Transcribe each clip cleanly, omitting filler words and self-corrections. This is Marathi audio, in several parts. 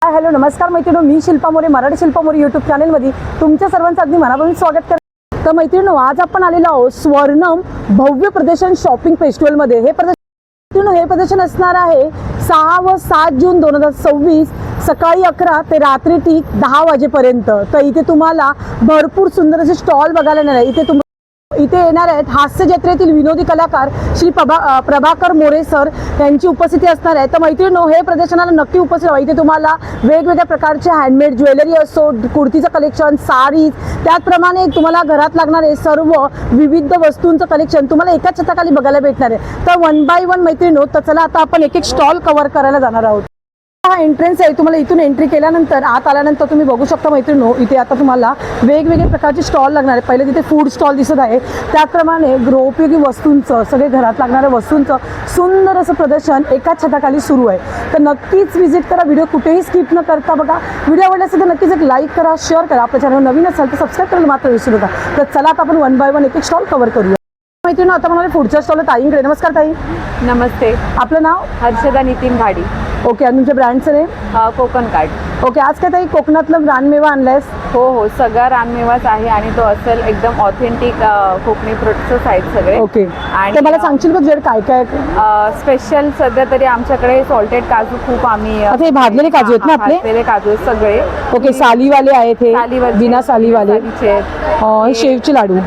हॅलो नमस्कार मैत्रिणो, मी शिल्पा मोरे, मराठी शिल्पा मोरे यूट्यूब चॅनलमध्ये तुमच्या सर्वांचं अगदी मनापासून स्वागत करते. तर मैत्रिणो, आज आपण आलेलो आहोत स्वर्णम भव्य प्रदर्शन शॉपिंग फेस्टिवलमध्ये. हे प्रदर्शन असणार आहे 6 व 7 जून 2026 सकाळी 11 ते रात्री ठीक 10 वाजेपर्यंत. तर इथे तुम्हाला भरपूर सुंदर असे स्टॉल बघायला येणार आहे. इथे येणार आहेत हास्य जत्रेतील विनोदी कलाकार श्री प्रभाकर मोरे सर यांची उपस्थिती असणार आहे. तर मैत्रिणींनो, हे प्रदर्शनाला नक्की उपस्थित व्हा. इथे तुम्हाला वेगवेगळ्या प्रकारचे हँडमेड ज्वेलरी असो, कुर्तीचं कलेक्शन, साडीज, त्याचप्रमाणे तुम्हाला घरात लागणारे सर्व विविध वस्तूंचं कलेक्शन तुम्हाला एकाच छताखाली बघायला भेटणार आहे. तर 1 बाय 1 मैत्रिणींनो, तर चला आता आपण एक स्टॉल कव्हर करायला जाणार आहोत. हा एंट्रन्स आहे. तुम्हाला इथून एंट्री केल्यानंतर आत आल्यानंतर तुम्ही बघू शकता मैत्रिणींनो, इथे आता तुम्हाला वेगवेगळे प्रकारचे स्टॉल लागणार आहे. पहिले तिथे फूड स्टॉल दिसत आहे, त्याचप्रमाणे गृहोपयोगी वस्तूंचं, सगळे घरात लागणाऱ्या वस्तूंचं सुंदर असं प्रदर्शन एकाच छताखाली सुरू आहे. तर नक्कीच व्हिजिट करा. व्हिडिओ कुठेही स्किप न करता बघा. व्हिडिओ आवडला असेल तर नक्कीच एक लाईक करा, शेअर करा. आपल्या चॅनल नवीन असेल तर सबस्क्राईब करायला मात्र विसरू नका. तर चला आता आपण 1 बाय 1 एक स्टॉल कव्हर करूया. मैत्रिणींनो, आता मला पुढच्या स्टॉलला ताईंकडे. नमस्कार ताई. नमस्ते. आपलं नाव? हर्षदा नितीन घाडी. ओके. आणि तुमच्या ब्रँडचं नेम? कोकण कार्ड. ओके. आज काय ताई कोकणातलं रानमेवा आणलायस? हो, सगळा रानमेवाच आहे आणि तो असेल एकदम ऑथेंटिक कोकणी प्रोडक्ट्स आहेत सगळे. ओके. आणि तर मला सांगशील का तुझ्याकडे काय काय? स्पेशल सध्या तरी आमच्याकडे सॉल्टेड काजू खूप आम्ही आता हे भाजलेले काजू आहेत ना आपले? भाजलेले काजू सगळे. ओके. सालीवाले आहेत हे? बिना सालीवाले. शेवचे लाडू,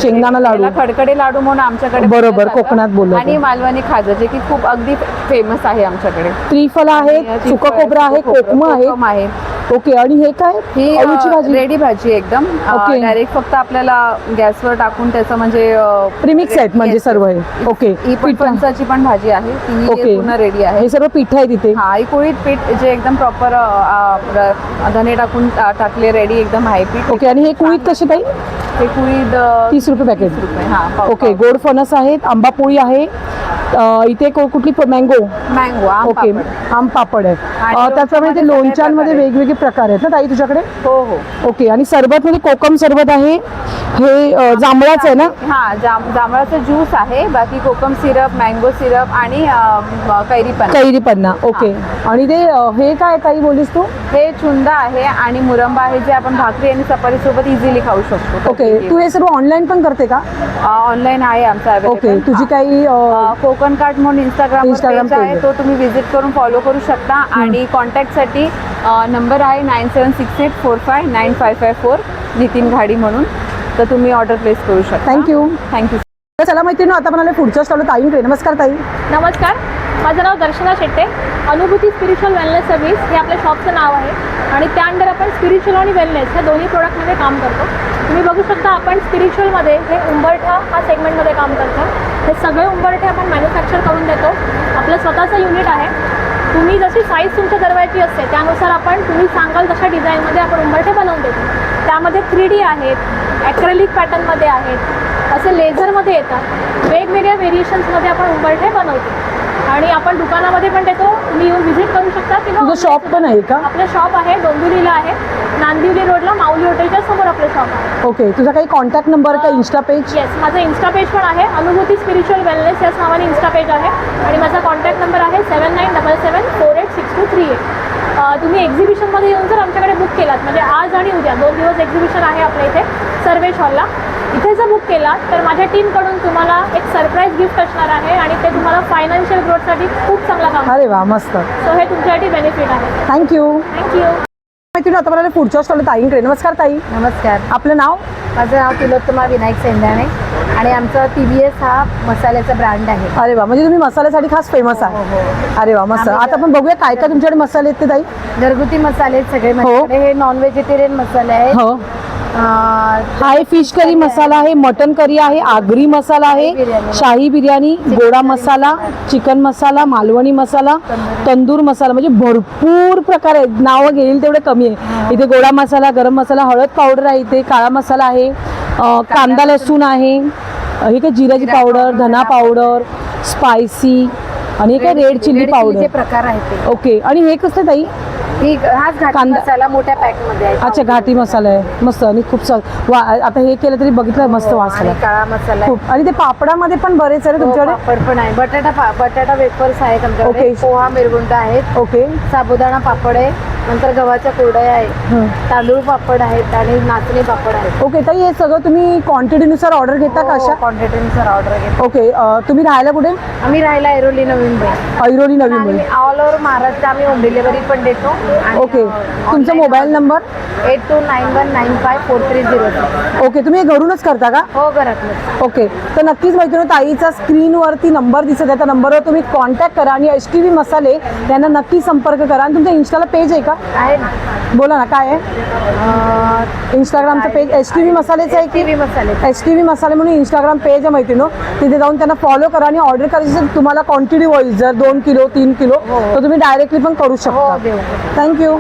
शेंगदाणा लाडू, खडखडे लाडू म्हणून आमच्याकडे बरोबर कोकणात बोललो. आणि मालवणी खाजा, जे की खूप अगदी फेमस आहे आमच्याकडे. त्रिफल आहे, सुका खोबरा आहे, कोकम आहे. ओके. आणि हे काय? ही अळूची भाजी, रेडी भाजी एकदम डायरेक्ट फक्त आपल्याला गॅसवर टाकून त्याचं म्हणजे प्रीमिक्स आहेत म्हणजे सर्व हे. ओके. ही फणसाची पण भाजी आहे, ती पूर्ण रेडी आहे. हे सर्व पीठ आहे तिथे? हा, ही कुळीत पीठ जे एकदम प्रॉपर धने टाकून टाकले रेडी एकदम आहे पीठ. ओके. आणि हे कुळीत कसे ताई? हे कुळीत 30 रुपये पॅकेट. हा. ओके. गोड फणस आहेत, आंबा पोळी आहे, इथे कुठली मँगो. ओके. आम पापड आहे. त्याचप्रमाणे ते लोणच्यांमध्ये वेगवेगळे प्रकार आहेत ना ताई तुझ्याकडे? हो. ओके. आणि सरबत मध्ये कोकम सरबत आहे, हे जांभळाचं आहे ना? हा, जांभळाचं ज्यूस आहे. बाकी कोकम सिरप, मँगो सिरप आणि कैरी पन्ना. ओके. आणि ते हे काय ताई बोलीस तू? हे चुंदा आहे आणि मुरंबा आहे, जे आपण भाकरी आणि चपाती सोबत इझिली खाऊ शकतो. ओके. तू हे सर्व ऑनलाईन पण करते का? ऑनलाईन आहे आमचा. ओके. तुझी काही कोकण कार्ट म्हणून इंस्टाग्राम आहे, तो तुम्ही व्हिजिट करून फॉलो करू शकता. आणि कॉन्टॅक्टसाठी नंबर आहे 9768459554 नितीन घाडी म्हणून. तर तुम्ही ऑर्डर प्लेस करू शकता. थँक्यू. चला मैत्रिणी, आता म्हणाले पुढच्या स्टॉल ताईंकडे. नमस्कार ताई. नमस्कार. माझं नाव दर्शना शेट्टे. अनुभूती स्पिरिच्युअल वेलनेस सर्व्हिस हे आपल्या शॉपचं नाव आहे आणि त्या अंडर आपण स्पिरिच्युअल आणि वेलनेस ह्या दोन्ही प्रोडक्टमध्ये काम करतो. तुम्ही बघू शकता, आपण स्पिरिच्युअलमध्ये हे उंबरठा हा सेगमेंटमध्ये काम करतो. हे सगळे उंबरठे आपण मॅन्युफॅक्चर करून देतो. आपलं स्वतःचं युनिट आहे. तुम्ही जशी साईज तुमच्या दरवाजाची असते त्यानुसार आपण तुम्ही सांगाल तशा डिझाईनमध्ये आपण उंबरठे बनवून देतो. त्यामध्ये 3D आहेत, ॲक्रेलिक पॅटर्नमध्ये आहेत, असे लेझरमध्ये येतात. वेगवेगळ्या व्हेरिएशन्समध्ये आपण उंबरठे बनवतो आणि आपण दुकानामध्ये पण देतो. तुम्ही येऊन व्हिजिट करू शकता किंवा शॉप पण आहे का? आपलं शॉप आहे डोंबिवलीला आहे, नांदिवली रोडला माऊली हॉटेलच्या समोर आपलं शॉप आहे. ओके. तुझा काही कॉन्टॅक्ट नंबर का इन्स्टा पेज? येस, माझं इन्स्टा पेज पण आहे. अनुभूती स्पिरिच्युअल वेलनेस याच नावाने इन्स्टा पेज आहे आणि माझा कॉन्टॅक्ट नंबर आहे 7977486238. तुम्ही एक्झिबिशनमध्ये येऊन जर आमच्याकडे बुक केलात, म्हणजे आज आणि उद्या 2 दिवस एक्झिबिशन आहे आपल्या इथे सर्वेश हॉलला, इथे जर बुक केलात तर माझ्या टीमकडून तुम्हाला एक सरप्राईज गिफ्ट असणार आहे आणि ते तुम्हाला फायनान्शियल ग्रोथसाठी खूप चांगला काम. अरे वा, मस्त. सो हे तुमच्यासाठी बेनिफिट आहे. थँक्यू. थँक्यू. आता मला पुढच्या स्टॉल ताईंकडे. नमस्कार ताई. नमस्कार. आपलं नाव? माझं नाव तिलोत्तमा विनायक सेंदाणे आणि आमचा TBS हा मसाल्याचा ब्रँड आहे. अरे वा, म्हणजे तुम्ही मसाल्यासाठी खास फेमस आहे. अरे वा, मस्त. आता आपण बघूया काय काय तुमच्याकडे मसाले आहेत ते ताई. घरगुती मसाले आहेत सगळे माझ्याकडे. हे नॉन व्हेजिटेरियन मसाले आहेत. हो. हाय फिश करी मसाला आहे, मटन करी आहे, आगरी मसाला आहे, शाही बिर्याणी, गोडा मसाला, चिकन मसाला, मालवणी मसाला, तंदूर मसाला, म्हणजे भरपूर प्रकार आहेत. नावं घेईल तेवढे कमी आहे. इथे गोडा मसाला, गरम मसाला, हळद पावडर आहे, इथे काळा मसाला आहे, कांदा लसूण आहे, हे काय जिराची पावडर, धना पावडर, स्पायसी, आणि हे काय रेड चिल्ली पावडर प्रकार आहेत. ओके. आणि हे कसं ताई? हाच घाटी मसाला मोठ्या पॅक मध्ये आहे. अच्छा, घाटी मसाला आहे, मस्त. आणि खूप आता हे केलं तरी बघितलं मस्त वास आला. काळा मसाला खूप. आणि ते पापडामध्ये पण बरेच आहे तुमच्याकडे? पापड पण आहे, बटाटा वेफर्स आहेत आमच्याकडे, पोहा मिरगुंडा आहेत. ओके. साबुदाणा पापड आहे, नंतर गव्हाच्या कुरडया आहे, तांदूळ पापड आहेत आणि नाचणी पापड आहेत. ओके ताई, हे सगळं तुम्ही क्वांटिटीनुसार ऑर्डर घेता का अशा? क्वांटिटीनुसार ऑर्डर घेतो. ओके, तुम्ही राहायला कुठे? आम्ही राहायला ऐरोली नवी मुंबई. ऐरोली नवी आणि मुंबई. ऑल ओव्हर महाराष्ट्र आम्ही होम डिलिव्हरी पण देतो. ओके, तुमचा मोबाईल नंबर? 8291954303. ओके, तुम्ही हे घरूनच करता का? हो, घरातलं. ओके, तर नक्कीच मैत्रिणी, ताईचा स्क्रीनवरती नंबर दिसत आहे, त्या नंबरवर तुम्ही कॉन्टॅक्ट करा आणि HTV मसाले यांना नक्की संपर्क करा. आणि तुमच्या इंस्टाला पेज आहे का? आहे ना. बोला ना, काय आहे इंस्टाग्रामचं पेज? HTV मसालेचं आहे की? TV मसाले. HTV मसाले म्हणून इंस्टाग्राम पेज आहे मैत्रिणी, तिथे जाऊन त्यांना फॉलो करा आणि ऑर्डर करायची असेल तुम्हाला क्वांटिटी वाईज, जर 2 किलो 3 किलो तर तुम्ही डायरेक्टली पण करू हो, शकता. देऊ. थँक्यू.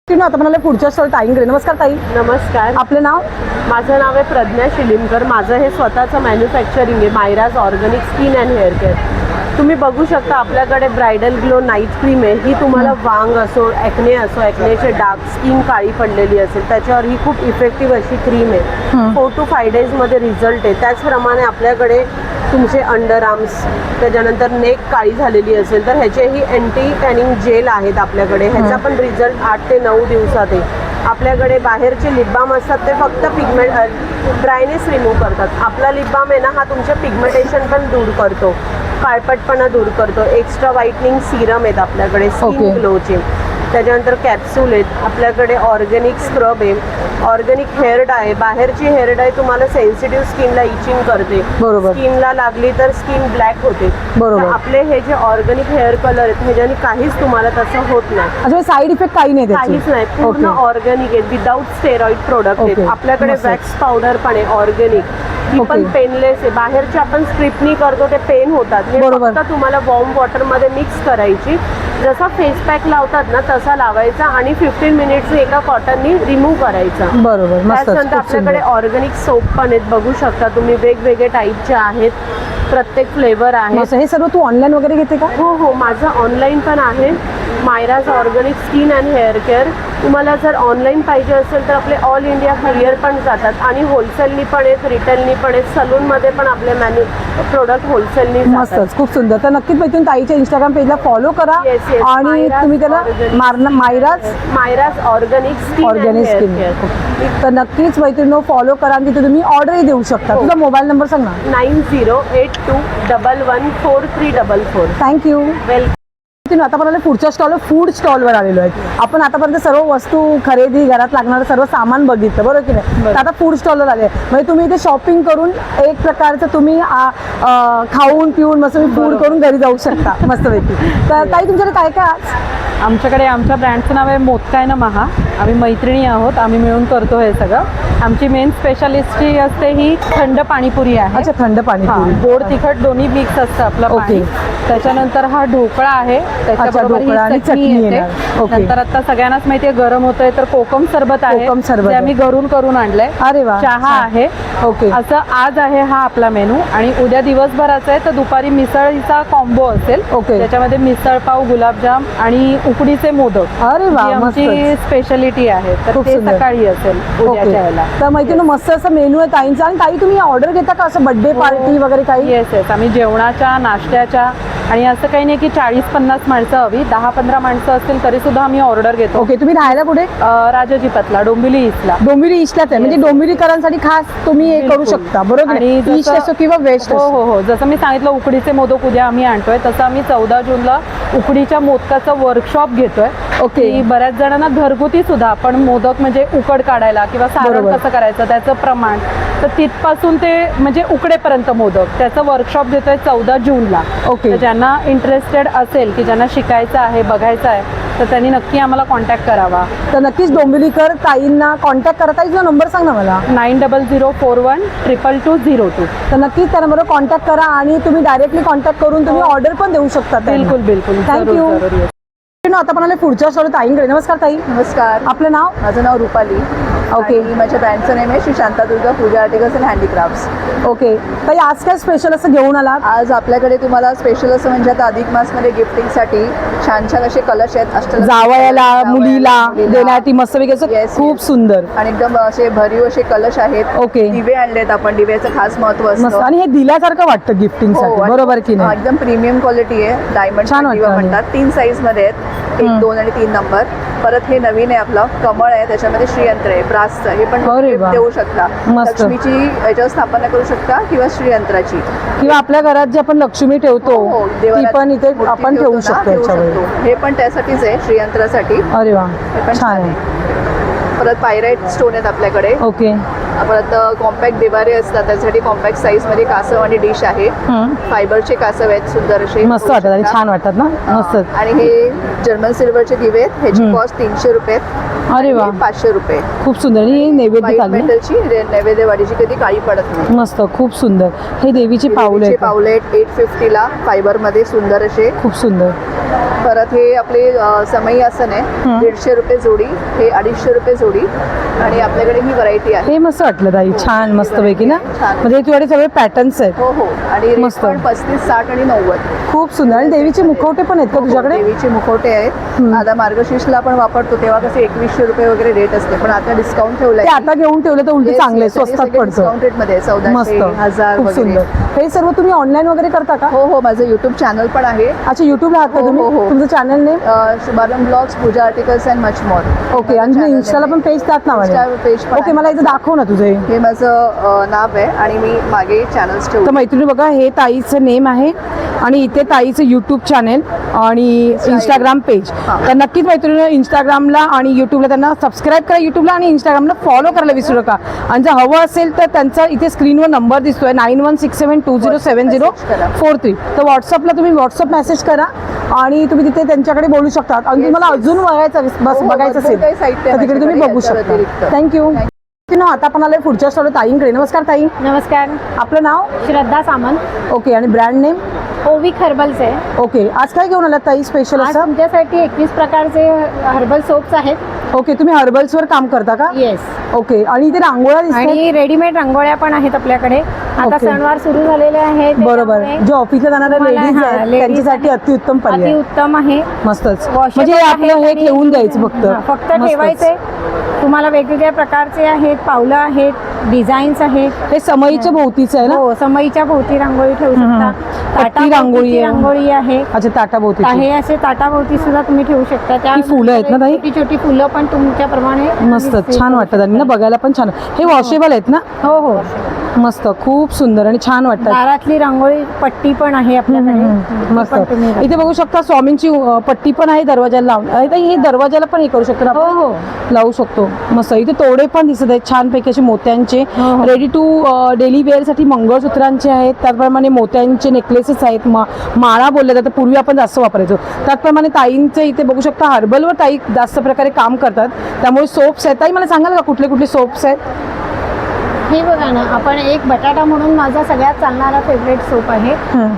आता म्हणाले पुढच्या स्टॉल ताईंकडे. नमस्कार ताई, नमस्कार, आपलं नाव? माझं नाव आहे प्रज्ञा शिलिमकर. माझं हे स्वतःचं मॅन्युफॅक्चरिंग आहे, Mayraj organic skin and hair care. तुम्ही बघू शकता आपल्याकडे ब्रायडल ग्लो नाईट क्रीम आहे. ही तुम्हाला वांग असो, ॲक्ने असो, ॲक्नेचे डाग, स्किन काळी पडलेली असेल त्याच्यावर ही खूप इफेक्टिव्ह अशी क्रीम आहे. 4 to 5 डेजमध्ये रिझल्ट आहे. त्याचप्रमाणे आपल्याकडे तुमचे अंडर आर्म्स, त्याच्यानंतर नेक काळी झालेली असेल तर ह्याचेही अँटी टॅनिंग जेल आहेत आपल्याकडे. ह्याचा पण रिझल्ट 8 ते 9 दिवसात आहे. आपल्याकडे बाहेरचे लिप बाम असतात ते फक्त पिगमेंट ड्रायनेस रिमूव्ह करतात. आपला लिप बाम आहे ना, हा तुमचे पिगमेंटेशन पण दूर करतो, काळपटपणा दूर करतो. एक्स्ट्रा व्हाईटनिंग सिरम आहेत आपल्याकडे स्किन ग्लोचे. त्याच्यानंतर कॅप्सूल आहेत आपल्याकडे. ऑर्गॅनिक स्क्रब आहे, ऑर्गॅनिक हेअर डाय आहे. बाहेरची हेअर डाय तुम्हाला सेन्सिटिव्ह स्किनला इचिंग करते, बरोबर. स्किनला लागली तर स्किन ब्लॅक होते. बरोबर. तर आपले हे जे ऑर्गॅनिक हेअर कलर आहेत ह्याच्याने काहीच तुम्हाला तसं होत नाही. अच्छा, साईड इफेक्ट काही नाही त्याचे? काहीच नाही, पूर्ण ऑर्गॅनिक आहे, विदाउट स्टेरॉइड प्रोडक्ट आहेत. आपल्याकडे वॅक्स पावडर पण आहे ऑर्गॅनिक, ती पण पेनलेस आहे. बाहेरचे आपण स्ट्रिपनी करतो ते पेन होतात. हे फक्त तुम्हाला वॉर्म वॉटरमध्ये मिक्स करायची, जसा फेस पॅक लावतात ना तसा लावायचा आणि 15 मिनिट्स एका कॉटननी रिमूव्ह करायचा. बरोबर. त्याच्यानंतर आपल्याकडे ऑर्गॅनिक सोप पण आहेत, बघू शकता तुम्ही, वेगवेगळे टाईपचे आहेत, प्रत्येक फ्लेवर आहे. हे सर्व तू ऑनलाईन वगैरे घेते का? हो हो, माझं ऑनलाईन पण आहे, Mayraj organic skin and hair care. तुम्हाला जर ऑनलाईन पाहिजे असेल तर आपले ऑल इंडिया कुरिअर पण जातात आणि होलसेलनी पण आहेत, रिटेलनी पण आहेत. सलूनमध्ये पण आपले प्रोडक्ट होलसेलनी जातात. मस्तच, खूप सुंदर. तर नक्कीच मैत्रिणी ताईच्या इंस्टाग्राम पेजला फॉलो करा आणि तुम्ही त्याला मायराज ऑर्गॅनिक स्किन. तर नक्कीच मैत्रिणी फॉलो करा आणि तिथे तुम्ही ऑर्डरही देऊ शकता. तुझा मोबाईल नंबर सांग ना. 9082114344. थँक्यू. वेलकम. आता पण पुढच्या स्टॉलवर फूड स्टॉलवर आलेलो आहे. आपण आतापर्यंत सर्व वस्तू खरेदी, घरात लागणारं सर्व सामान बघितलं, बरोबर की नाही? तर आता फूड स्टॉलवर आले, म्हणजे तुम्ही इथे शॉपिंग करून एक प्रकारचं तुम्ही खाऊन पिऊन मस्त फूड करून घरी जाऊ शकता मस्तपैकी. तर ताई तुमच्याकडे काय काय आज? आमच्याकडे आमच्या ब्रँडचं नाव आहे मोदकाय नमः. आम्ही मैत्रिणी आहोत, आम्ही मिळून करतो हे सगळं. आमची मेन स्पेशालिस्टी असते ही थंड पाणीपुरी आहे. अच्छा, थंड पाणीपुरी. गोड तिखट दोन्ही मिक्स असतं आपलं पाणी. त्याच्यानंतर हा ढोकळा आहे, त्याच्याबरोबर ढोकळा आणि ही चटणी चटणी येते. येणार. ओके. नंतर आता सगळ्यांनाच माहितीये गरम होतंय तर कोकम सरबत आहे, कोकम सरबत जे आम्ही घरून करून आणलंय. अरे वा. चहा आहे. ओके. असं आज आहे हा आपला मेनू. आणि उद्या दिवसभराचा आहे तर दुपारी मिसळीचा कॉम्बो असेल. ओके. त्याच्यामध्ये मिसळ पाव, गुलाबजाम आणि उकडीचे मोदक. अरे वा, जी आमची मस्तच. स्पेशालिटी आहे. तर खूप ते सुंदर. सकाळी असेल उद्याच्या वेळेला. तर मैत्रिणी मस्त असं मेनू आहे ताईंचा. आणि ताई तुम्ही ऑर्डर घेता का असं बर्थडे पार्टी वगैरे काही? येस येस, आम्ही जेवणाच्या, नाश्त्याच्या, आणि असं काही नाही की 40-50 माणसं हवी, 10-15 माणसं असतील तरी सुद्धा आम्ही ऑर्डर घेतो. ओके. तुम्ही राहायला कुठे? राजाजी पतला, डोंबिवली ईस्टला. डोंबिवली ईस्टलाच आहे, म्हणजे डोंबिवलीकरांसाठी खास तुम्ही हे करू शकता, बरोबर? आणि ईस्ट असो किंवा वेस्ट हो असो. हो हो, जसं मी सांगितलं उकडीचे मोदक उद्या आम्ही आणतोय, तसं आम्ही 14 जूनला उकडीच्या मोदकाचं वर्कशॉप घेतोय. ओके. की बऱ्याच जणांना घरगुती सुद्धा आपण मोदक म्हणजे उकड काढायला किंवा सारण बरोबर. कसं करायचं त्याचं प्रमाण, तर तिथपासून ते म्हणजे उकडेपर्यंत मोदक त्याचं वर्कशॉप घेतोय 14 जूनला. ओके. तर ज्यांना इंटरेस्टेड असेल की ज्यांना शिकायचं आहे, बघायचं आहे, तर त्यांनी नक्की आम्हाला कॉन्टॅक्ट करावा. तर नक्कीच डोंबिवलीकर ताईंना कॉन्टॅक्ट करता येईल. नंबर सांग ना मला. 9004122202. तर नक्कीच त्या नंबरवर कॉन्टॅक्ट करा आणि तुम्ही डायरेक्टली कॉन्टॅक्ट करून तुम्ही ऑर्डर पण देऊ शकता. बिलकुल बिलकुल. थँक्यू. जरूर, जरूर. आता पण आले पुढच्या स्टॉल ताईंकडे. नमस्कार ताई. नमस्कार, आपलं नाव? माझं नाव रुपाली. ओके. आणि माझ्या ब्रँडचं नेम आहे श्री शांतादुर्गा पूजा आर्टिकल्स अँड हँडीक्राफ्ट्स. ओके. ताई आज काय स्पेशल असं घेऊन आलात? आज आपल्याकडे तुम्हाला स्पेशल असं म्हणजे आता अधिक मासमध्ये गिफ्टिंगसाठी छान छान असे कलश आहेत. जावयाला, मुलीला देण्यासाठी मस्तपैकी असं Yes, खूप yes. सुंदर आणि एकदम असे भरीव असे कलश आहेत. ओके. दिवे आणलेत आपण, दिव्याचं खास महत्व मस्त. असतं. आणि हे दिल्यासारखं वाटतं गिफ्टिंग हो, साठी, आणि बरोबर की नाही? एकदम प्रीमियम क्वालिटी आहे. डायमंड छान दिवा वाटतं. म्हणतात. 3 साईज मध्ये आहेत. 1, 2 आणि 3 नंबर. परत हे नवीन आहे आपलं कमळ आहे, त्याच्यामध्ये श्रीयंत्र आहे ब्रासचं, हे पण अरे gift वा. देऊ शकता. मस्त. लक्ष्मीची याच्यावर स्थापना करू शकता किंवा श्रीयंत्राची. किंवा आपल्या घरात जे आपण लक्ष्मी ठेवतो हो, ती देवाला पण इथे मूर्ती आपण ठेवतो ठेवू ना, शकतो ठेवू याच्यावर. शकतो. हे पण त्यासाठीच आहे, श्रीयंत्रासाठी. अरे वा हे पण छान आहे. आहे. परत पायराईट स्टोन आहेत आपल्याकडे. ओके. परत कॉम्पॅक्ट देवारे असतात, त्यासाठी कॉम्पॅक्ट साईज मध्ये कासव आणि डिश आहे. फायबरचे कासव आहेत सुंदर असे, मस्त वाटतात आणि छान वाटतात ना. मस्त. आणि हे जर्मन सिल्वरचे दिवे आहेत, ह्याची कॉस्ट 300 रुपये आहेत. अरे वा. आणि 500 रुपये. खूप सुंदर आणि हे नैवेद्य व्हाईट चालले मेटलची नैवेद्यवाडीची, कधी काळी पडत नाही. मस्त खूप सुंदर. हे देवीची पाऊले देवीचे आहेत. पावले आहेत 850 फायबर मध्ये सुंदर असे. खूप सुंदर. परत हे आपले समई आसन आहे, 150 रुपये जोडी, हे 250 रुपये जोडी. आणि आपल्याकडे ही व्हरायटी आहे. हे मस्त वाटलं ताई, छान मस्त पैकी ना. छान. म्हणजे तुझ्याकडे सगळे पॅटर्न्स आहेत. हो हो. आणि rate मस्त. पण 35, 60 आणि 90. खूप सुंदर. आणि देवीचे मुखवटे पण आहेत का तुझ्याकडे? देवीचे मुखवटे आहेत. आता मार्गशीर्षला आपण वापरतो तेव्हा कसे 2100 रुपये वगैरे रेट असते, पण आता डिस्काउंट ठेवलाय. ते आता घेऊन ठेवलं तर उलट चांगले स्वस्तात पडतं. डिस्काउंट रेट मध्ये 1400, मस्त 1000 खूप सुंदर. वगैरे. हे सर्व तुम्ही ऑनलाईन वगैरे करता का? हो हो, माझं युट्यूब चॅनल पण आहे. अच्छा, युट्यूबला आहात का हो, तुम्ही? हो, हो. तुमचं channel name? Shubharambh blogs, Pooja articles and much more. Okay. आणि तुम्ही इंस्टाला पण पेज त्यात नावाने? पेज पण ओके, आहे. मला इथं दाखव ना तुझे. हे माझं नाव आहे आणि मी मागे चॅनल्स तर ठेवतो. मैत्रिणी बघा, हे ताईचं नेम आहे आणि इथे ताईचं यूट्यूब चॅनल आणि इंस्टाग्राम पेज. तर नक्कीच मैत्रिणी इंस्टाग्रामला आणि यूट्यूबला त्यांना सबस्क्राईब करा, यूट्यूबला आणि इंस्टाग्रामला फॉलो करायला विसरू नका. आणि जर हवं असेल तर त्यांचा इथे स्क्रीनवर नंबर दिसतोय 9167207043. तर व्हॉट्सअपला तुम्ही व्हॉट्सअप मेसेज करा आणि तुम्ही तिथे त्यांच्याकडे बोलू शकता. आणि तुम्हाला अजून बघायचं बघायचं असेल काही साहित्य तर तिकडे तुम्ही माझ्याकडे बघू याच्या शकता. व्यतिरिक्त. थँक्यू. आता पण आलोय पुढच्या स्टॉल ताईंकडे. नमस्कार ताई. नमस्कार. आपलं नाव? श्रद्धा सामंत. ओके. आणि ब्रँड नेम? ओविक हर्बल्स आहे. ओके. आज काय घेऊन आलात ताई स्पेशल आज असं? तुमच्यासाठी 21 प्रकारचे हर्बल सोप्स आहेत. ओके. तुम्ही हर्बल्सवर काम करता का? येस. ओके. आणि इथे रांगोळ्या दिसतात. आणि रेडीमेड रांगोळ्या पण आहेत आपल्याकडे. आता ओके. सणवार सुरू झालेले आहेत. बरोबर. जे ऑफिसला जाणाऱ्या तुम्हाला, लेडीज हा, आहेत ladies त्यांच्यासाठी अतिउत्तम पर्याय. उत्तम आहे. मस्तच. Washable म्हणजे हे आपलं आहेत हे आणि- ठेवून द्यायचं फक्त. हा, फक्त मस्तच. ठेवायचे. तुम्हाला वेगवेगळ्या प्रकारचे आहेत, पावलं आहेत, डिझाईन्स आहेत. हे समईच्या भोवतीचं आहे ना? हो, समईच्या भोवती रांगोळी ठेवू शकता. पट्टी रांगोळी आहे. रांगोळी आहे. अच्छा, ताटाभोवतीची. आहे असे ताटाभोवती सुद्धा तुम्ही ठेवू शकता. त्या ही फुलं आहेत ना ताई? छोटी छोटी फुलं पण तुमच्याप्रमाणे मस्त छान वाटतात आणि ना बघायला पण छान. हे वॉशेबल आहेत ना? हो हो. मस्त खूप सुंदर आणि छान वाटतात. दारातली रांगोळी पट्टी पण आहे आपल्याकडे. ती मस्त. पण तुम्ही इथे बघू शकता स्वामींची पट्टी पण आहे दरवाजाला लावून. हे दरवाजाला पण हे करू शकतो ना हो आपण? हो. लावू शकतो. मस्त. इथे तोडे पण दिसत आहेत छानपैकी असे मोत्यांचे. हो, हो. रेडी टू डेली वेअरसाठी मंगळसूत्रांचे आहेत, त्याचप्रमाणे मोत्यांचे नेकलेसेस आहेत. माळा बोलल्या जातात, पूर्वी आपण जास्त वापरायचो. त्याचप्रमाणे ताईंचे इथे बघू शकता हर्बलवर ताई जास्त प्रकारे काम करतात. त्यामुळे सोप्स आहेत. ताई मला सांगाल का कुठले कुठले सोप्स आहेत? हे बघा ना, आपण एक बटाटा म्हणून माझा सगळ्यात चालणारा फेवरेट सोप आहे.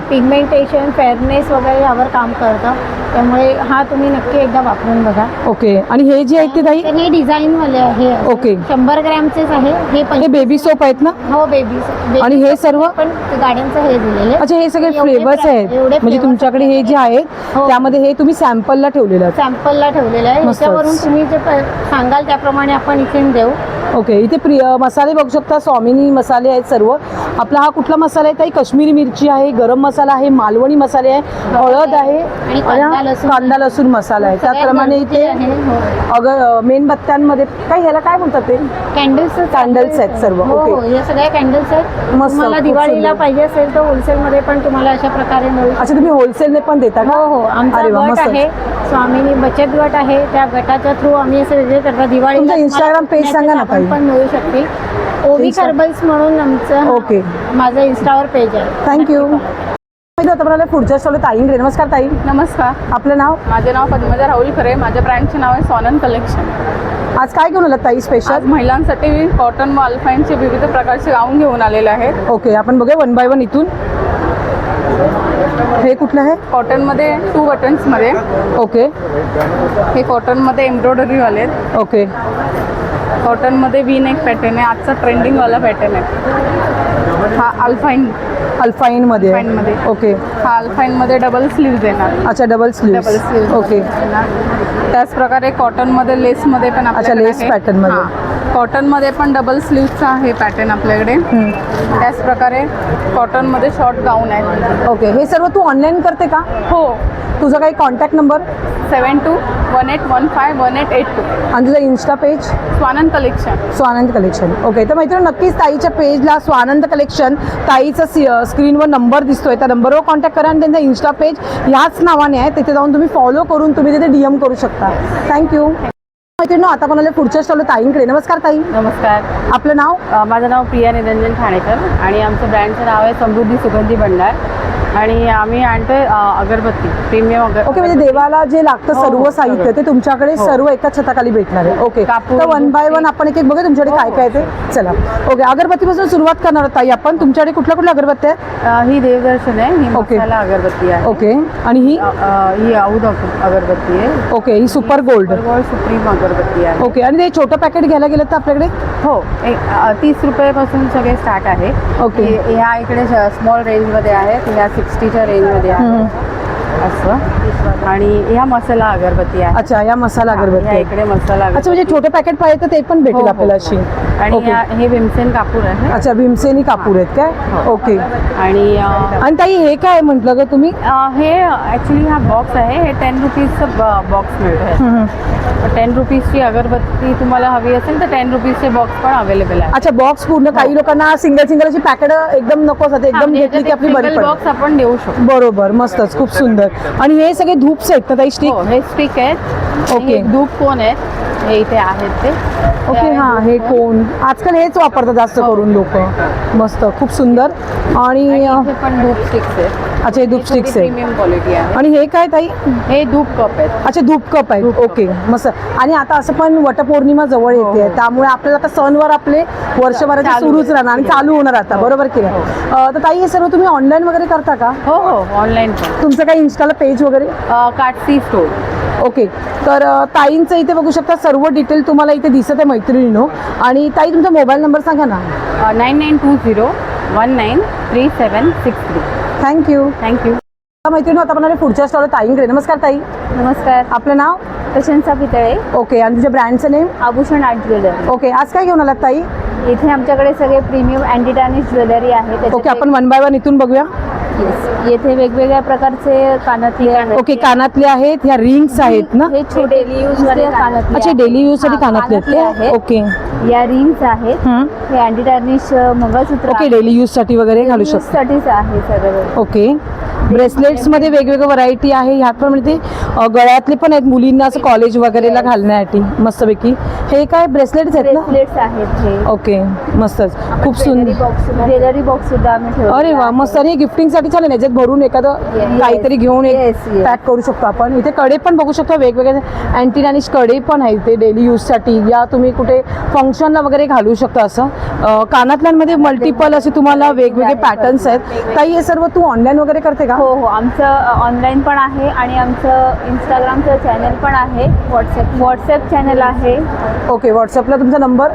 पिगमेंटेशन, फेअरनेस वगैरे यावर काम करतं. त्यामुळे हा तुम्ही नक्की एकदा वापरून बघा. ओके. आणि हे जे आहेत ते ताई? हे डिझाईन वाले आहे. ओके. 100 ग्रॅमचेच आहे. हे बेबी सोप आहेत ना? हो, बेबी. आणि हे सर्व? पण गाड्यांचं हे दिलेलं आहे. अच्छा, हे सगळे एवढे फ्लेवर्स आहेत. एवढे म्हणजे flavors तुमच्याकडे हे जे आहेत हो. त्यामध्ये हे तुम्ही सॅम्पलला ठेवलेलं आहे. सॅम्पलला ठेवलेलं आहे. मस्तच. त्याच्यावरून तुम्ही जे सांगाल त्याप्रमाणे आपण इथे देऊ. ओके. इथे मसाले बघू शकता, स्वामिनी मसाले आहेत सर्व. आपला हा कुठला मसाला आहे ताई? काश्मीरी मिरची आहे, गरम मसाला आहे, मालवणी मसाले आहे, हळद आहे आणि आणि कांदा लसूण मसाला आहे. सगळ्यात त्याचप्रमाणे गरजेचे इथे आहे. हो. अगं मेणबत्त्यांमध्ये काय ह्याला काय म्हणतात ते? कॅन्डल्स आहेत सर्व. हो ओके. हो, हे सगळ्या कॅन्डल्स आहेत. मस्त, तुम्हाला खूप दिवाळीला सुंदर. पाहिजे असेल तर होलसेलमध्ये पण तुम्हाला अशा प्रकारे मिळू शकतं. अच्छा, तुम्ही होलसेलने पण देता का? हो हो, आमचा अरे वा, गट मस्त. आहे, स्वामिनी बचत गट आहे. त्या गटाच्या थ्रू आम्ही असे वेगळे करतो. दिवाळीला तुमचं तुम्हाला Instagram page सांगा ना साबण ताई. पण मिळू शकते. ओविक हर्बल्स म्हणून आमचं ओके. माझं इंस्टावर पेज आहे. थँक्यू. आता मला पुढच्या स्टॉल ताईंकडे. नमस्कार ताई. नमस्कार. आपलं नाव? माझे नाव पद्मजा राहुल खरे. माझ्या ब्रँडचे नाव आहे सोनन कलेक्शन. आज काय घेऊन आलात ताई आज स्पेशल? महिलांसाठी कॉटन व अल्फाईनचे विविध प्रकारचे गाऊन घेऊन आलेले आहेत. ओके. आपण बघूया 1 बाय 1 इथून. हे कुठलं आहे? कॉटनमध्ये 2 बटन्समध्ये. ओके. हे कॉटनमध्ये एम्ब्रॉयडरीवाले आहेत. ओके. कॉटनमध्ये वी नेक पॅटर्न आहे. आजचा ट्रेंडिंगवाला पॅटर्न आहे. हा अल्फाईन मध्ये आहे. अल्फाईनमध्ये. ओके. हा अल्फाईनमध्ये डबल स्लीव्ज येणार. अच्छा, double sleeve. Double sleeves okay. त्याचप्रकारे कॉटनमध्ये लेसमध्ये पण आपल्याकडे लेस आहे. pattern मध्ये. हां. कॉटनमध्ये पण डबल स्लीव्हचा आहे पॅटर्न आपल्याकडे. त्याचप्रकारे कॉटनमध्ये शॉर्ट गाऊन आहे. ओके. हे सर्व तू ऑनलाईन करते का? हो, तुझा काही कॉन्टॅक्ट नंबर 7218151882 आणि तुझा Insta page Swanand collection. Swanand collection. Okay, तर मैत्रिणी नक्कीच ताईच्या पेजला स्वानंद कलेक्शन ताईचा स्क्रीनवर नंबर दिसतोय, त्या नंबरवर कॉन्टॅक्ट करा आणि त्यांचा इन्स्टा पेज ह्याच नावाने आहे, तिथे जाऊन तुम्ही फॉलो करून तुम्ही तिथे DM करू शकता. थँक्यू मैत्रिणी. आता पण आले पुढच्या स्टॉल ताईंकडे. नमस्कार ताई, नमस्कार. आपलं नाव? माझं नाव प्रिया निरंजन ठाणेकर आणि आमचं ब्रँडचं नाव आहे समृद्धी सुगंधी भंडार आणि आम्ही आणतोय अगरबत्ती, प्रीमियम अगरबत्ती. ओके, म्हणजे देवाला जे लागतं हो, सर्व हो, साहित्य सगळं. ते तुमच्याकडे हो. सर्व एकाच छताखाली भेटणार आहे. ओके, कापूर, तर 1 बाय 1 आपण एक एक बघूया तुमच्याकडे हो, काय काय आहे ते. चला, ओके, अगरबत्तीपासून सुरुवात करणार आहोत ताई आपण. तुमच्याकडे कुठल्या कुठल्या अगरबत्त्या आहेत? ही देवदर्शन आहे, ही ओके. मसाला अगरबत्ती आहे. ओके, आणि ही? ही औद अगरबत्ती आहे. ओके, ही सुपर गोल्ड. गोल्ड सुप्रीम अगरबत्ती आहे. ओके, आणि ते छोटं पॅकेट घ्यायला गेलं तर आपल्याकडे? हो, 30 रुपयापासून सगळे स्टार्ट आहे. ओके. ह्या इकडे स्मॉल रेंजमध्ये आहेत, ह्या 60च्या रेंजमध्ये आहे असं. आणि ह्या मसाला अगरबत्ती आहे. अच्छा, या मसाला ह्या अगरबत्ती. इकडे मसाला अच्छा, म्हणजे अगरबत्ती. छोटं पॅकेट पाहिजे तर ते पण भेटेल हो, हो. आपल्याला अशी. आणि ओके. हे भीमसेन कापूर आहे. अच्छा, भीमसेनी कापूर आहेत काय? ओके. आणि आणि ताई हे काय म्हटलं ग तुम्ही? हे ॲक्च्युली हा बॉक्स आहे, हे 10 रुपीजचं बॉक्स मिळतं. 10 रुपीजची अगरबत्ती तुम्हाला हवी असेल तर 10 रुपीजचे बॉक्स पण अवेलेबल आहे. अच्छा, बॉक्स पूर्ण. काही लोकांना सिंगल अशी पॅकेट एकदम नको असतात, एकदम घेतली की आपली बरी सिंगल पडते. बॉक्स आपण देऊ शकतो. बरोबर, मस्तच, खूप सुंदर. आणि हे सगळे धूप्स आहेत ना ताई, स्टिक? हो, हे स्टिक आहेत. ओके. हे धूप कोण आहेत, हे इथे आहेत ते. ओके, हां, हे कोण आजकाल हेच वापरतात जास्त करून लोक. मस्त, खूप सुंदर. आणि इथे पण धूप स्टिक्स आहेत. अच्छा, हे धूप स्टिक्स आहे. प्रीमियम क्वालिटी आहे. आणि हे काय ताई? हे धूप कप आहेत. अच्छा, धूप कप आहे. ओके, मस्त. आणि आता असं पण वटपौर्णिमा जवळ येते, त्यामुळे आपल्याला आता सणवार आपले वर्षभराचे चालू सुरूच आहे. राहणार आणि चालू होणार आता, बरोबर की नाही? तर ताई हे सर्व तुम्ही ऑनलाईन वगैरे करता का? हो हो, ऑनलाईन पण. तुमचं काही इन्स्टाला पेज वगैरे? काटसी स्टोर. ओके, तर ताईंचं इथे बघू शकता, सर्व डिटेल तुम्हाला इथे दिसत आहे मैत्रिणीनो. आणि ताई तुमचा मोबाईल नंबर सांगा ना. 9920193763. थँक्यू. थँक्यू. मैत्रिणी, आता आपण पुढच्या स्टॉल ताईंकडे. नमस्कार ताई, नमस्कार. आपलं नाव? प्रशंसा पितळे, ओके, आणि तुझ्या ब्रँडचं नेम? आभूषण आर्ट ज्वेलरी. ओके, आज काय घेऊन आलात ताई? इथे आमच्याकडे सगळे प्रीमियम अँटी टार्निश ज्वेलरी आहे. ओके, आपण 1 बाय 1 इथून बघूया. येथे वेगवेगळ्या प्रकारचे कानातले ओके, कानातले आहेत, ह्या रिंग्स आहेत ना? हे छोटे डेली यूज कानातले. अच्छा, डेली यूज साठी कानातले आहेत. आहेत. ओके. या रिंग्स आहेत. हं. हे अँटी टार्निश मंगळसूत्र ओके, डेली यूज साठी वगैरे घालू शकतो. साठीच आहे सगळं. ओके, ब्रेसलेट्स मध्ये वेगवेगळ्या व्हरायटी आहे. ह्यात पण म्हणजे गळ्यातले पण आहेत मुलींना असं कॉलेज वगैरेला घालण्यासाठी मस्तपैकी. हे काय ब्रेसलेट्स आहेत ना? ब्रेसलेट्स आहेत हे. ओके, मस्तच, खूप सुंदर. ज्वेलरी बॉक्स सुद्धा आम्ही ठेवलेला अरे वा, आहे. मस्त. आणि गिफ्टिंग साठी चालेल, याच्यात भरून एखादं काहीतरी घेऊन Yes, yes. पॅक करू शकतो आपण. इथे कडे पण बघू शकतो, वेगवेगळे अँटी टार्निश कडे पण आहेत ते डेली यूज साठी, या तुम्ही कुठे फंक्शनला वगैरे घालू शकता. असं कानातल्यांमध्ये मल्टिपल असे तुम्हाला वेगवेगळे पॅटर्न्स आहेत. ताई हे सर्व तू ऑनलाईन वगैरे करते का? हो हो, आमचं ऑनलाईन पण आहे आणि आमचं इंस्टाग्रामचं चॅनल पण आहे. व्हॉट्सॲप चॅनल आहे. ओके, व्हॉट्सअपला तुमचा नंबर?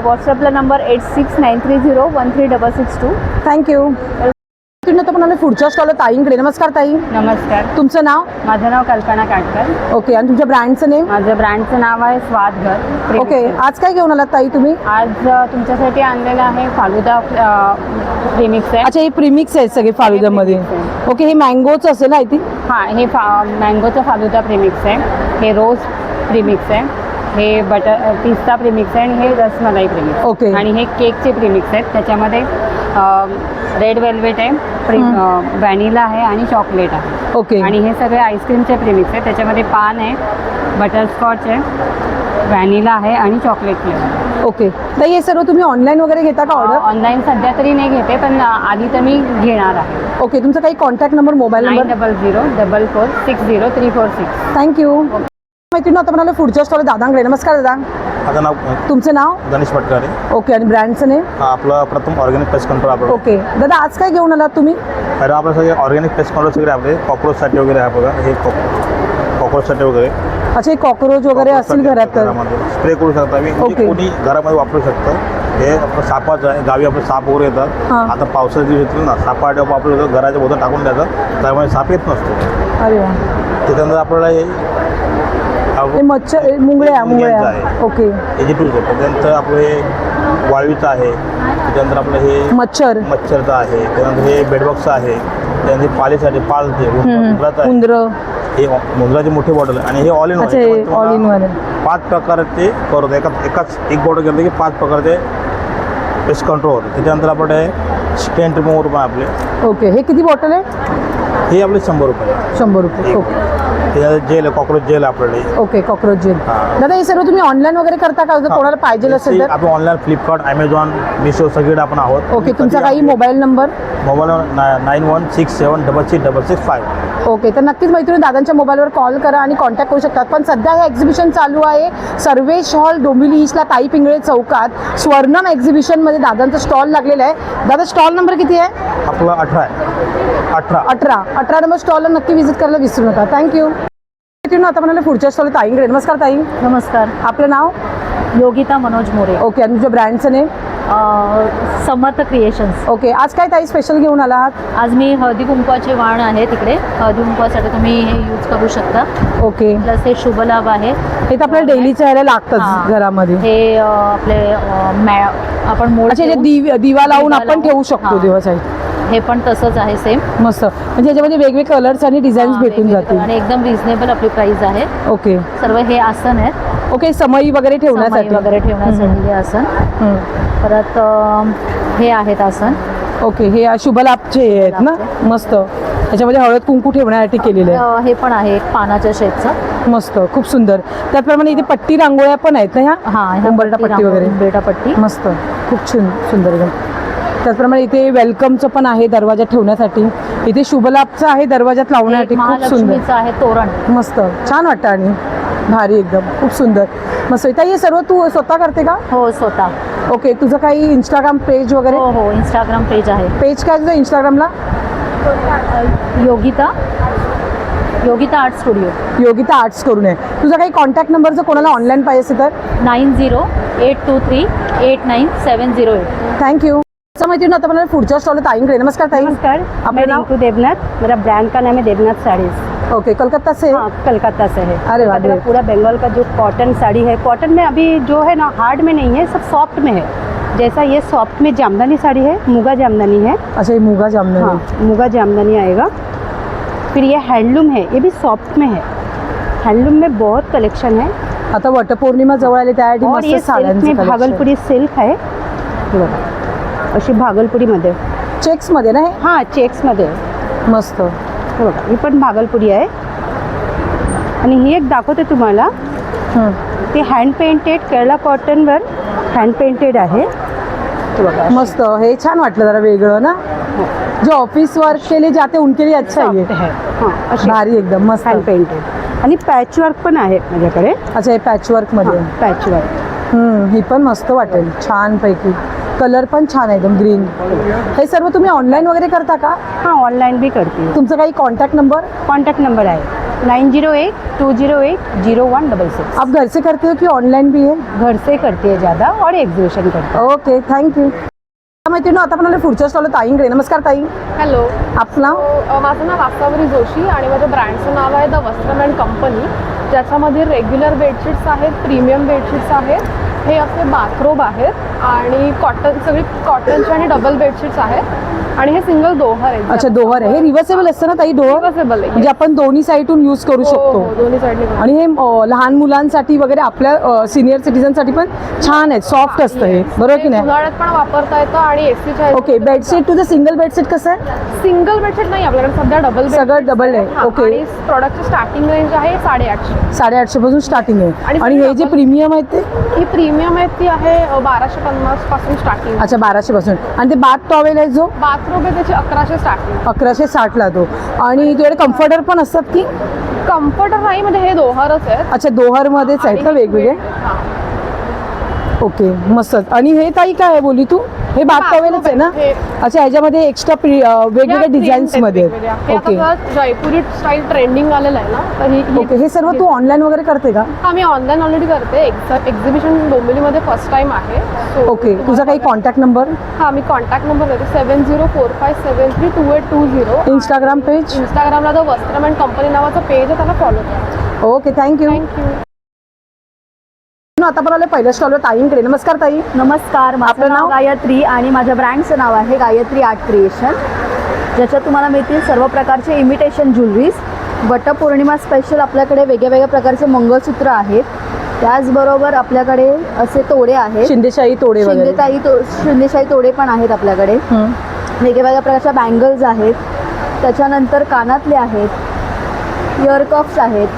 व्हॉट्सॲपला नंबर 8693013662. थँक्यू. तर पण आले पुढच्या स्टॉलला ताईंकडे. नमस्कार ताई, नमस्कार. तुमचं नाव? माझं नाव कल्पना काटकर. ओके, आणि तुमच्या ब्रँडचं नेम? माझं ब्रँडचं नाव आहे स्वादघर. ओके, आज काय घेऊन आलात ताई तुम्ही? आज तुमच्यासाठी आणलेलं आहे फालुदा प्रीमिक्स आहे. अच्छा, हे प्रीमिक्स आहेत सगळे फालुद्यामध्ये. ओके, हे मँगोचं असेल आय थिंक. हां, हे मँगोचं फालुदा प्रीमिक्स आहे. हे रोज प्रीमिक्स आहे. हे बटर पिस्ता प्रीमिक्स आहे आणि हे रसमलाई प्रीमिक्स. ओके. आणि हे केकचे प्रीमिक्स आहेत. त्याच्यामध्ये रेड वेल्वेट आहे, व्हॅनिला आहे आणि चॉकलेट आहे. ओके. आणि हे सगळे आईस्क्रीमचे प्रीमिक्स आहेत. त्याच्यामध्ये पान आहे, बटरस्कॉच आहे, व्हॅनिला आहे आणि चॉकलेट फ्लेवर. ओके, ताई हे सर्व तुम्ही ऑनलाईन वगैरे घेता का ऑर्डर? ऑनलाईन सध्या तरी नाही घेते, पण आधी तर मी घेणार आहे. ओके, तुमचा काही contact number, mobile number? 9004460346. Thank you. मैत्रिणी, आता म्हणाले पुढच्या स्टॉल दादांकडे. नमस्कार दादा, माझं नाव तुमचं नाव? गणेश पटकारे. ओके, आणि ब्रँडचं नेम? आपलं प्रथम ऑर्गॅनिक पेस्ट कंट्रोल आपलं. ओके दादा, आज काय घेऊन आलात तुम्ही? मॅडम आपलं सगळे ऑर्गॅनिक पेस्ट कंट्रोल सगळे आपले कॉक्रोचसाठी वगैरे आहे बघा. हे कॉक्रोचसाठी वगैरे. अच्छा, हे कॉक्रोच वगैरे असतील घरात तर स्प्रे करू शकता मी. ओके. कोणी घरामध्ये वापरू शकतं. हे आपलं सापाचं आहे. गावी आपले साप वगैरे येतात. हां. आता पावसाचे दिवस येतील ना, सापाटे वापरू शकतो. घराच्या भोवती टाकून द्यायचं, त्यामुळे साप येत नसतो. अरे वा, त्याच्यानंतर आपल्याला हे मच्छर, मुंगळ्या मुंग्यांचं आहे. ओके, याची टूल्स आहे. त्याच्यानंतर आपलं हे वाळवीचं आहे. त्याच्यानंतर आपलं हे मच्छरचं आहे. त्यानंतर हे बेडबॉक्स आहे. त्यानंतर पालीसाठी पालते मुद्राचं आहे. उंदर. हे मुद्राची मोठी बॉटल आहे आणि हे ऑल इन अच्छा हे ऑल इन वन. 5 प्रकारचे करतो एकाच एक बॉटल घेतलं की 5 प्रकारचे पेस्ट कंट्रोल होतं. त्याच्यानंतर आपल्याकडे स्टेंट रिमूव्हर पण आपले. ओके हे किती बॉटल आहे? हे आपले 100 रुपये. 100 रुपये. ओके त्याच्यात जेल आहे, कॉक्रोच जेल आपल्याकडे. Okay cockroach gel. हां. दादा हे सर्व तुम्ही ऑनलाईन वगैरे करता का? जर कोणाला पाहिजे असेल तर? आपण ऑनलाईन फ्लिपकार्ट, ॲमेझॉन, मिशो सगळीकडे आपण आहोत. ओके तुमचा काही मोबाईल नंबर? मोबाईल 91676665. ओके तर नक्कीच मैत्रिणी दादांच्या मोबाईलवर कॉल करा आणि कॉन्टॅक्ट करू शकतात. पण सध्या हे एक्झिबिशन चालू आहे सर्वेश हॉल डोंबिवली ईस्टला ताई पिंगळे चौकात स्वर्णम एक्झिबिशनमध्ये दादांचा स्टॉल लागलेला आहे. दादा स्टॉल नंबर किती आहे? आपला 18 आहे. 18 नंबर स्टॉलला नक्की व्हिजिट करायला विसरू नका. थँक्यू. आता म्हणाले पुढच्या स्टॉल ताईंकडे. नमस्कार ताई. नमस्कार. आपलं नाव? योगिता मनोज मोरे. ओके आणि तुमच्या ब्रँडचं नेम? समर्थ क्रिएशन्स. ओके आज काय ताई स्पेशल घेऊन आलात? आज मी हळदी कुंकवाचे वाण आहे तिकडे. हळदी कुंकवासाठी तुम्ही हे यूज करू शकता. ओके प्लस हे शुभलाभ आहे. हे तर आपल्याला डेलीच्या ह्याला लागतंच हां. घरामध्ये. हे आपले आपण मोड अच्छा हे दिवा लावून आपण ठेवू शकतो हां. दिवासाठी. हे पण तसंच आहे सेम. मस्त म्हणजे याच्यामध्ये वेगवेगळे कलर्स आणि डिझाईन्स भेटून जातील. आणि एकदम रिझनेबल आपली प्राइस आहे. ओके सर्व हे आसन आहेत. ओके समई वगैरे समई ठेवण्यासाठी वगैरे ठेवण्यासाठी हे आसन. हम्म. परत हे आहेत आसन. ओके हे शुभलाभचे हे आहेत ना. मस्त याच्यामध्ये हळद कुंकू ठेवण्यासाठी केलेले आहे. हे पण आहे एक पानाच्या शेपचं. मस्त खूप सुंदर. त्याचप्रमाणे इथे पट्टी रांगोळ्या पण आहेत ना ह्या? हां उंबरठा पट्टी वगैरे. बेटा पट्टी. मस्त खूप सुंदर एकदम. त्याचप्रमाणे इथे वेलकमचं पण आहे दरवाजात ठेवण्यासाठी. इथे शुभलाभचं आहे दरवाजात लावण्यासाठी. खूप सुंदर महालक्ष्मीचं आहे तोरण. मस्त छान वाटतं आणि भारी एकदम खूप सुंदर मस्त. ताई हे सर्व तू स्वतः करते का? हो स्वतः. ओके तुझं काही इंस्टाग्राम पेज वगैरे? हो हो इंस्टाग्राम पेज आहे. पेज काय तुझं इंस्टाग्रामला? Yogita art studio. Yogita arts करून आहे. तुझा काही कॉन्टॅक्ट नंबर जर कोणाला ऑनलाईन पाहिजे असेल तर? 9082389708. थँक्यू. असं माहिती ना आता मला पुढच्या स्टॉल ताईंकडे. नमस्कार ताई. नमस्कार, मैं आपलं नाव? रिंकू देवनाथ. मेरा ब्रांड का नाम है देवनाथ साड़ीज. ओके कलकत्ता से? हाँ कलकत्ता से है. अरे वाह, मेरा great. पूरा बंगाल का जो कॉटन साड़ी है, कॉटन में अभी जो है ना हार्ड में नहीं है, सब सॉफ्ट में है. जैसा ये सॉफ्ट में जामदानी साड़ी है, मुगा जामदानी है. अच्छा ये मुगा जामदानी. हाँ मुगा जामदानी आएगा. फिर ये हैंडलूम है, ये भी सॉफ्ट में है. हैंडलूम में बहुत कलेक्शन है. आता वटपौर्णिमा जवळ आली त्यासाठी और ये मस्त सिल्क साड्यांचं में collection. भागलपुरी सिल्क है. हे बघा, अशी भागलपुरीमध्ये. चेक्स मध्ये ना हे? हां चेक्समध्ये आहे. मस्त. हे बघा ही पण भागलपुरी आहे. आणि ही एक दाखवते तुम्हाला. ते हँड पेंटेड केरला कॉटनवर हँड पेंटेड आहे. हे बघा मस्त हे छान वाटलं जरा वेगळं ना. जो ऑफिस वर्क के लिए जाते उनके लिए अच्छा है ये. आहे. हां अशी भारी एकदम मस्त. Hand painted. आणि पॅच वर्क पण आहे माझ्याकडे. अच्छा हे पॅच वर्क मध्ये. Patch work. ही पण मस्त वाटेल छान पैकी. कलर पण छान आहे एकदम ग्रीन. हे सर्व तुम्ही ऑनलाईन वगैरे करता का? हां ऑनलाइन भी करती हूँ. तुमचा काही कॉन्टॅक्ट नंबर? कॉन्टैक्ट नंबर है 9082080166. आप घर से करते हो की ऑनलाईन भी है? घर से करती है ज़्यादा और एग्जीबिशन करती है. Okay thank you. माहिती ना आता पण पुढच्या स्टॉल ताईंकडे. नमस्कार ताई. हॅलो, आपलं नाव? माझं नाव वास्तवरी जोशी आणि माझ्या ब्रँडचं नाव आहे द वस्त्रम अँड कंपनी, ज्याच्यामध्ये रेग्युलर बेडशीट्स आहेत, प्रीमियम बेडशीट्स आहेत, हे असे बाथरोब आहेत आणि कॉटन सगळी कॉटनचे आणि डबल बेडशीट्स आहेत आणि हे सिंगल दोहर आहे. अच्छा दोहर आहे. हे रिव्हर्सेबल असतं ना ताई डोअर? रिव्हर्सेबल आहे. म्हणजे आपण दोन्ही साईडून यूज करू हो, शकतो. हो, दोन्ही साईडने करू. आणि हे लहान मुलांसाठी वगैरे आपल्या सिनियर सिटीजनसाठी पण छान आहे. सॉफ्ट असतं हे बरोबर की नाही? उन्हाळ्यात पण वापरता येतं आणि एसीच्या ओके बेडशीट तुझं सिंगल बेडशीट कसं आहे? सिंगल बेडशीट नाही आपल्याकडे सध्या डबल सगळं डबल आहे. ओके. आणि प्रॉडक्टची स्टार्टिंग रेंज आहे 850. 850 पासून स्टार्टिंग आहे. आणि हे जे प्रीमियम आहेत ते? ही प्रीमियम आहे ती आहे 1250 पासून स्टार्टिंग. अच्छा 1200 पासून. आणि ते बाथ टॉवेल आहे जो बाथरूम आहे त्याची 1100 स्टार्टिंग. 1160 तो. आणि तुझ्याकडे कम्फर्टर पण असतात की? कम्फर्टर नाही मध्ये हे दोहरच आहेत. अच्छा दोहर मध्येच आहेत का वेगवेगळे? ओके मस्त. आणि हे ताई काय आहे बोली तू? हे बाथ टॉवेलच आहे ना? अच्छा ह्याच्यामध्ये एक्स्ट्रा वेगवेगळ्या डिझाईन्स मध्ये. ओके जयपुरी स्टाईल ट्रेंडिंग आलेलं आहे ना, तर ही ओके. हे सर्व तू ऑनलाईन वगैरे करते का? आम्ही ऑनलाईन ऑलरेडी करते. एक्झिबिशन डोंबिवलीमध्ये फर्स्ट टाइम आहे. ओके तुझा काही कॉन्टॅक्ट नंबर? हा मी कॉन्टॅक्ट नंबर देते 7045732820. Instagram page? इंस्टाग्रामला द वस्त्रम अँड कंपनी नावाचं पेज आहे, त्याला फॉलो करा. Okay thank you. थँक्यू. आता पण आले पहिल्या स्टॉलवर ताईंकडे. नमस्कार ताई. नमस्कार, आपलं माझं नाव? नाव गायत्री आणि माझ्या ब्रँडचं नाव आहे गायत्री आर्ट क्रिएशन. ज्याच्यात तुम्हाला मिळतील सर्व प्रकारचे इमिटेशन ज्वेलरीज. वटपौर्णिमा स्पेशल आपल्याकडे वेगळ्या वेगळ्या प्रकारचे मंगळसूत्र आहेत. त्याचबरोबर आपल्याकडे असे तोडे आहेत, शिंदेशाही तोडे वगैरे. शिंदेशाही तोडे पण आहेत आपल्याकडे. वेगळ्या वेगळ्या प्रकारच्या बँगल्स आहेत. त्याच्यानंतर कानातले आहेत, इयरकफ्स आहेत.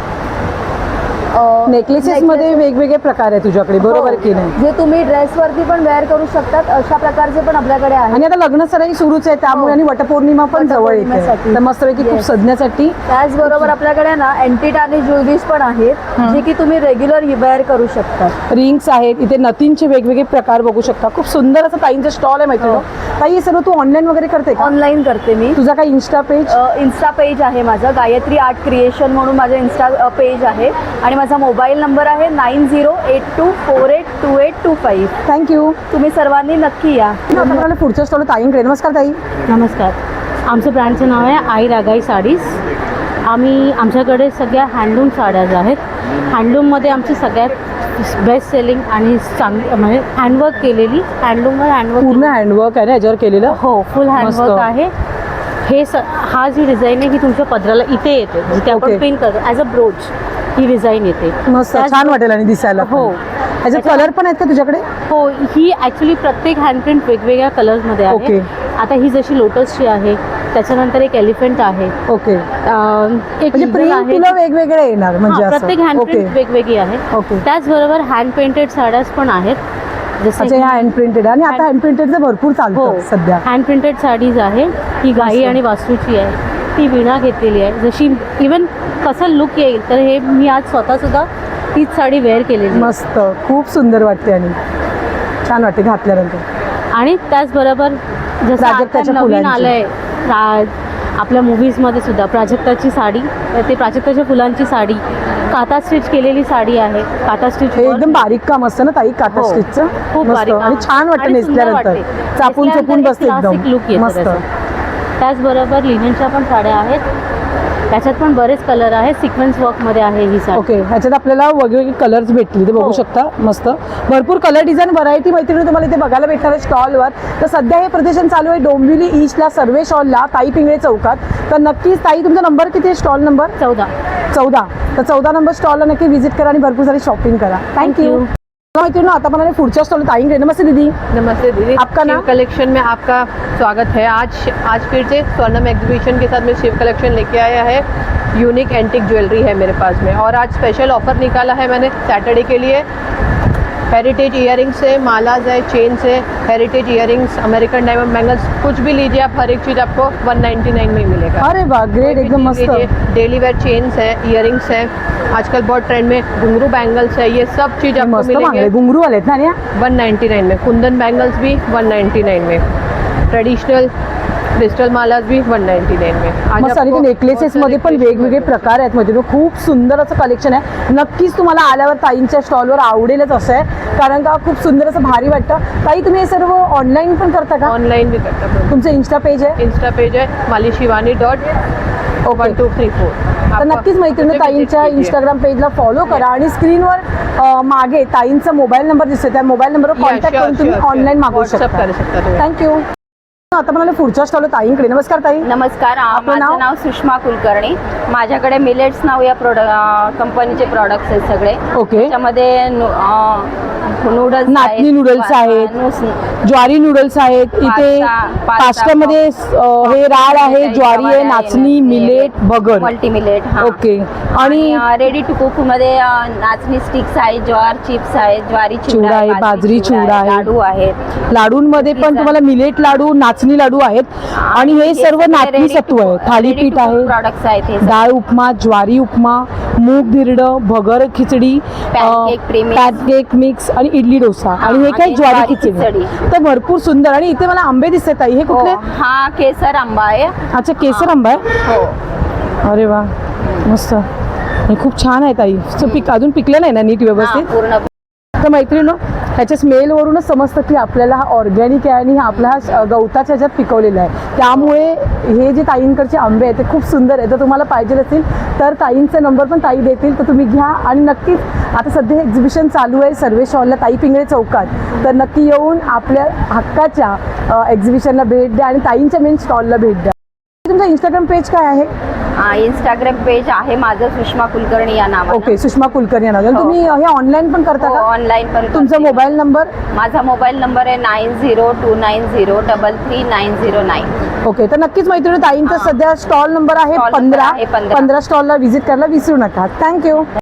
नेकलेसेस मध्ये वेगवेगळे प्रकार आहे तुझ्याकडे, बरोबर की नाही? जे तुम्ही ड्रेसवरती पण वेअर करू शकतात अशा प्रकारचे पण आपल्याकडे आहेत. आणि आता लग्न सराई सुरूच आहे त्यामुळे आणि वटपौर्णिमा पण जवळ येते, वटपौर्णिमेसाठी. तर मस्तपैकी खूप Yes. सजण्यासाठी. त्याचबरोबर आपल्याकडे ना अँटिक आणि ज्वेलरीज पण आहेत जे की तुम्ही रेग्युलर वेअर करू शकता. रिंग्स आहेत, इथे नथींचे वेगवेगळे प्रकार बघू शकता. खूप सुंदर असं ताईंचं स्टॉल आहे माहिती आहे. ताई हे सर्व तू ऑनलाईन वगैरे करते का? ऑनलाईन करते मी. तुझा काही इन्स्टा पेज? इन्स्टा पेज आहे माझं, गायत्री आर्ट क्रिएशन म्हणून माझं इन्स्टा पेज आहे. आणि माझा मोबाईल नंबर आहे 9082482825. थँक्यू. तुम्ही सर्वांनी नक्की या. आता मला पुढच्या स्टॉल ताईंकडे. नमस्कार ताई. नमस्कार. आमचं ब्रँडचं नाव आहे आई रागाई साडीज. आमच्याकडे सगळ्या हँडलूम साड्याज आहेत. हँडलूममध्ये आमची सगळ्यात बेस्ट सेलिंग आणि चांगली म्हणजे हँडवर्क केलेली, हँडलूमवर हँडवर्क, पूर्ण हँडवर्क आहे ना याच्यावर केलेलं? हो, फुल मस्त. हँडवर्क आहे. हा जी डिझाईन आहे ही तुमच्या पदराला इथे येते, जिथे आपण Okay. पिन करतो as a broach he design येते. मस्त छान वाटेल आणि दिसायला. हो. ह्याचे कलर पण आहेत का तुझ्याकडे? हो, ही ॲक्च्युली प्रत्येक हँडप्रिंट वेगवेगळ्या कलर्समध्ये आहे. Okay. आता ही जशी लोटसची आहे, त्याच्यानंतर एक एलिफंट आहे, ओके. एक म्हणजे eagle प्रिंट आहे. तुला वेगवेगळे येणार म्हणजे हां, असं? प्रत्येक हँडप्रिंट ओके. वेगवेगळी आहे. ओके. त्याचबरोबर हँड पेंटेड साड्याच पण आहेत. जसे अच्छा, ह्या हँड प्रिंटेड आणि आता हँड प्रिंटेडचं भरपूर हो, चालतं सध्या. हँड प्रिंटेड साडीज आहे. ही गाई मस्त. आणि वास्तूची आहे. ती विणा घेतलेली आहे. जशी इवन कसं लुक येईल तर हे मी आज स्वतःसुद्धा तीच साडी वेअर केलेली आहे. मस्त, खूप सुंदर वाटते आणि छान वाटते घातल्यानंतर. आणि त्याचबरोबर जसं आता प्राजक्ताच्या नवीन फुलांची. आलंय आपल्या मूव्हीजमध्ये सुद्धा प्राजक्ताची साडी, ते प्राजक्ताच्या फुलांची साडी, काता स्टिच केलेली साडी आहे. काता स्टिच हे एकदम बारीक काम असतं ना ताई काता हो. स्टिचचं? खूप मस्त. बारीक आणि छान वाटतं आणि सुंदर नेसल्यानंतर, वाटते. चापून नेसल्यानंतर चपून एक बसते classic एकदम look येतो मस्त. त्याचा. त्याचबरोबर लिननच्या पण साड्या आहेत. त्याच्यात पण बरेच कलर आहेत. सिक्वेन्स वर्कमध्ये आहे ही साडी. ओके. ह्याच्यात आपल्याला वेगवेगळे कलर्स भेटले, ते बघू हो. शकता. मस्त भरपूर कलर डिझाईन व्हरायटी मैत्रिणी तुम्हाला इथे बघायला भेटणार आहे स्टॉलवर. तर सध्या हे प्रदर्शन चालू आहे डोंबिवली ईस्टला सर्वे स्टॉलला ताई पिंगळे चौकात. तर नक्कीच ताई तुमचा नंबर किती आहे? Stall number 14. तर 14 नंबर स्टॉलला नक्की व्हिजिट करा आणि भरपूर सारी शॉपिंग करा. थँक्यू. मैत्रिणी आता मला पुढच्या स्टॉल ताईंकडे. नमस्ते दीदी. नमस्ते दीदी. आपका शिव नाम? कलेक्शन में आपका स्वागत है. आज फिर से स्वर्णम एग्जीबिशन के साथ में शिव कलेक्शन लेके आया है. यूनिक एंटिक ज्वेलरी है मेरे पास में और आज स्पेशल ऑफर निकाला है मैंने सैटरडे के लिए. हेरिटेज इयरिंग्स है, मालाज है, चेन्स है, heritage earrings, American diamond bangles, कुछ भी लीजिए आप, हर एक चीज़ आपको 199 में ही मिलेगा. अरे वाह, ग्रेट, एकदम मस्त. डेली वेयर चेन्स है, इयरिंग्स है, आजकल बहुत ट्रेंड में घुंघरू बैंगल्स है, ये सब चीज़ आपको मस्त मागले मिलेंगे घुंगरू आलेत ना आणि 199 में. कुंदन बैंगल्स भी 199 में, ट्रेडिशनल क्रिस्टल मालाज भी 199 में. आज मस्त. आणि आपको नेकलेसेस बहुत मध्ये सारे पण creation वेगवेगळे प्रकार आहेत म्हणजे खूप सुंदर असं कलेक्शन आहे. नक्कीच तुम्हाला आल्यावर ताईंच्या स्टॉलवर आवडेलच असं आहे, कारण का खूप सुंदर असं भारी वाटतं. ताई तुम्ही हे सर्व ऑनलाईन पण करता का? ऑनलाइन भी करता हूँ. तुमचं इन्स्टा पेज आहे? इंस्टा पेज है malishivani.1234. तर नक्कीच मैत्रिणी ताईंच्या इंस्टाग्राम पेजला फॉलो करा आणि स्क्रीनवर मागे ताईंचा मोबाईल नंबर दिसतो, त्या मोबाईल नंबरवर कॉन्टॅक्ट करून तुम्ही ऑनलाईन मागवू शकता. कर सकता तुम्ही. थँक्यू. आता मला पुढच्या स्टॉल ताईंकडे. नमस्कार ताई. नमस्कार. आपलं नाव? माझं नाव सुषमा कुलकर्णी. माझ्याकडे मिलेट्स नाव या कंपनीचे प्रॉडक्ट्स आहेत सगळे. ओके. त्याच्यामध्ये नूडल्स नाचणी नूडल्स आहेत, ज्वारी नूडल्स आहेत, इथे पास्तामध्ये हे राळ आहे, ज्वारी आहे, नाचणी, मिलेट, भगर, मल्टी मिलेट. ओके. आणि रेडी टू कुक मध्ये नाचणी स्टिक्स आहेत, ज्वार चिप्स आहेत, ज्वारी चिवडा आहे, बाजरी चिवडा आहे, लाडू आहेत. लाडूंमध्ये पण तुम्हाला मिलेट लाडू, नाचणी लाडू आहेत आणि हे सर्व नाचणी सत्व आहे. थालीपीठ आहे, प्रॉडक्ट्स आहेत हे डाळ उपमा, ज्वारी उपमा, मूग धिरडं, भगर खिचडी, Pancake premix, पॅनकेक मिक्स आणि इडली डोसा आणि हे काय आणि ज्वारी खिचडी. खिचडी. तर भरपूर सुंदर. आणि इथे मला आंबे दिसतात ताई, हे कुठले? हा केसर आंबा आहे. अच्छा, केसर आंबा आहे. हो. अरे वा, मस्त. आणि खूप छान आहे ताई. अजून पिकलं नाही ना नीट व्यवस्थित? पूर्ण. तर मैत्रिणी ह्याच्या स्मेलवरूनच समजतं की आपल्याला हा ऑर्गॅनिक आहे आणि हा आपला हा गवताच्या ह्याच्यात पिकवलेला आहे. त्यामुळे हे जे ताईंकडचे आंबे आहेत ते खूप सुंदर आहे. तर तुम्हाला पाहिजे असेल तर ताईंचा नंबर पण ताई देतील, तर तुम्ही घ्या. आणि नक्कीच आता सध्या हे एक्झिबिशन चालू आहे सर्वे स्टॉलला ताई पिंगळे चौकात, तर नक्की येऊन आपल्या हक्काच्या एक्झिबिशनला भेट द्या आणि ताईंच्या मेन स्टॉलला भेट द्या. इंस्टाग्राम पेज काय आहे? इंस्टाग्राम पेज आहे माझं सुषमा कुलकर्णी या नावानं. ओके, सुषमा कुलकर्णी या नावानं. हो. तुम्ही हे ऑनलाईन पण करता का? ऑनलाईन पण तुमचा करते. Mobile number? माझा मोबाईल नंबर आहे 9029033909. ओके, तर नक्कीच मैत्रिणी ताईंचा सध्या स्टॉल नंबर आहे स्टॉल नंबर 15. आहे 15. 15 स्टॉलला व्हिजिट करायला विसरू नका. थँक्यू.